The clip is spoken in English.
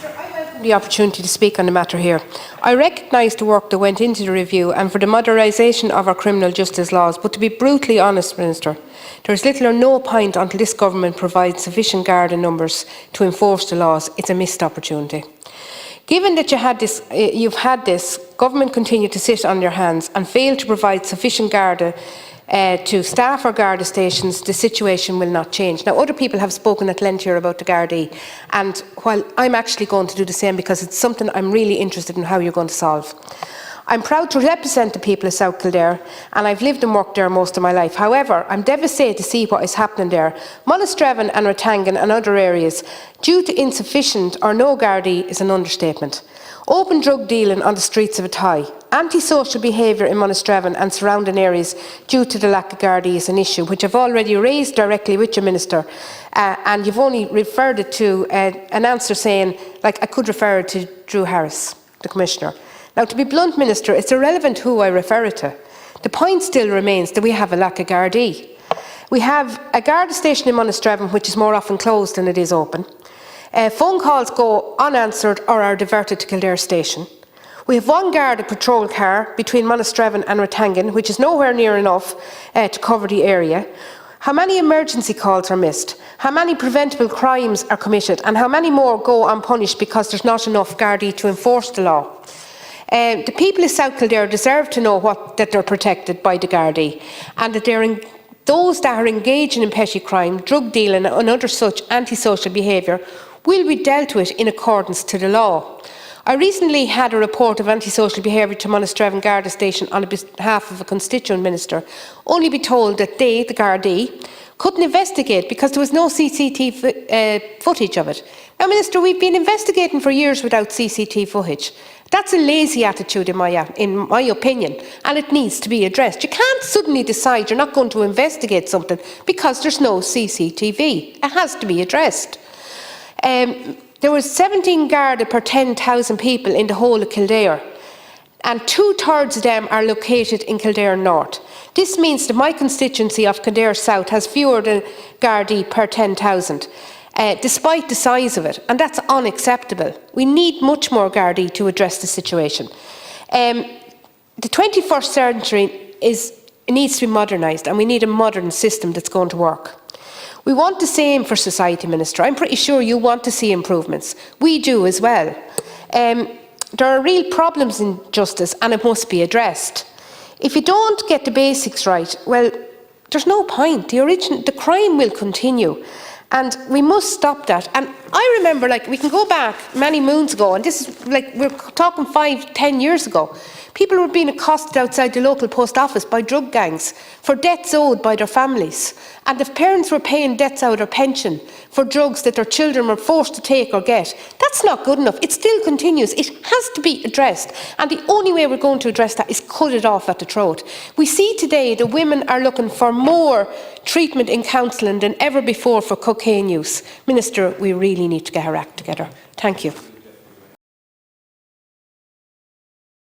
I welcome the opportunity to speak on the matter here. I recognise the work that went into the review and for the modernisation of our criminal justice laws, but to be brutally honest, Minister, there is little or no point until this government provides sufficient Garda numbers to enforce the laws. It's a missed opportunity. Given that you've had this, government continue to sit on their hands and fail to provide sufficient Garda to staff our Garda stations, the situation will not change. Now, other people have spoken at length here about the Gardaí, and while I'm actually going to do the same because it's something I'm really interested in how you're going to solve. I'm proud to represent the people of South Kildare, and I've lived and worked there most of my life. However, I'm devastated to see what is happening there. Monasterevin and Ratangan and other areas, due to insufficient or no Gardaí, is an understatement. Open drug dealing on the streets of Athy, antisocial behaviour in Monasterevin and surrounding areas due to the lack of Gardaí is an issue which I've already raised directly with you, Minister, and you've only referred it to an answer saying, like, I could refer it to Drew Harris, the Commissioner. Now, to be blunt, Minister, it's irrelevant who I refer it to. The point still remains that we have a lack of Gardaí. We have a Garda station in Monasterevin which is more often closed than it is open. Phone calls go unanswered or are diverted to Kildare Station. We have one Garda patrol car between Monasterevin and Ratangan, which is nowhere near enough to cover the area. How many emergency calls are missed? How many preventable crimes are committed? And how many more go unpunished because there's not enough Gardaí to enforce the law? The people of South Kildare deserve to know that they're protected by the Gardaí and that those that are engaging in petty crime, drug dealing and other such antisocial behaviour will be dealt with in accordance to the law. I recently had a report of antisocial behaviour to Monasterevin Garda Station on behalf of a constituent minister, only be told that they, the Gardaí, couldn't investigate because there was no CCTV footage of it. Now, Minister, we've been investigating for years without CCTV footage. That's a lazy attitude in my opinion, and it needs to be addressed. You can't suddenly decide you're not going to investigate something because there's no CCTV. It has to be addressed. There was 17 Garda per 10,000 people in the whole of Kildare, and 2/3 of them are located in Kildare North. This means that my constituency of Kildare South has fewer than Gardaí per 10,000. Despite the size of it, and that's unacceptable. We need much more Gardaí to address the situation. The 21st century needs to be modernised, and we need a modern system that's going to work. We want the same for society, Minister. I'm pretty sure you want to see improvements. We do as well. There are real problems in justice, and it must be addressed. If you don't get the basics right, well, there's no point. The crime will continue. And we must stop that. And I remember, we can go back many moons ago, and this is we're talking 5-10 years ago. People were being accosted outside the local post office by drug gangs for debts owed by their families. And if parents were paying debts out of their pension for drugs that their children were forced to take or get, that's not good enough. It still continues. It has to be addressed. And the only way we're going to address that is cut it off at the throat. We see today that women are looking for more treatment and counselling than ever before for cocaine use. Minister, we really need to get our act together. Thank you.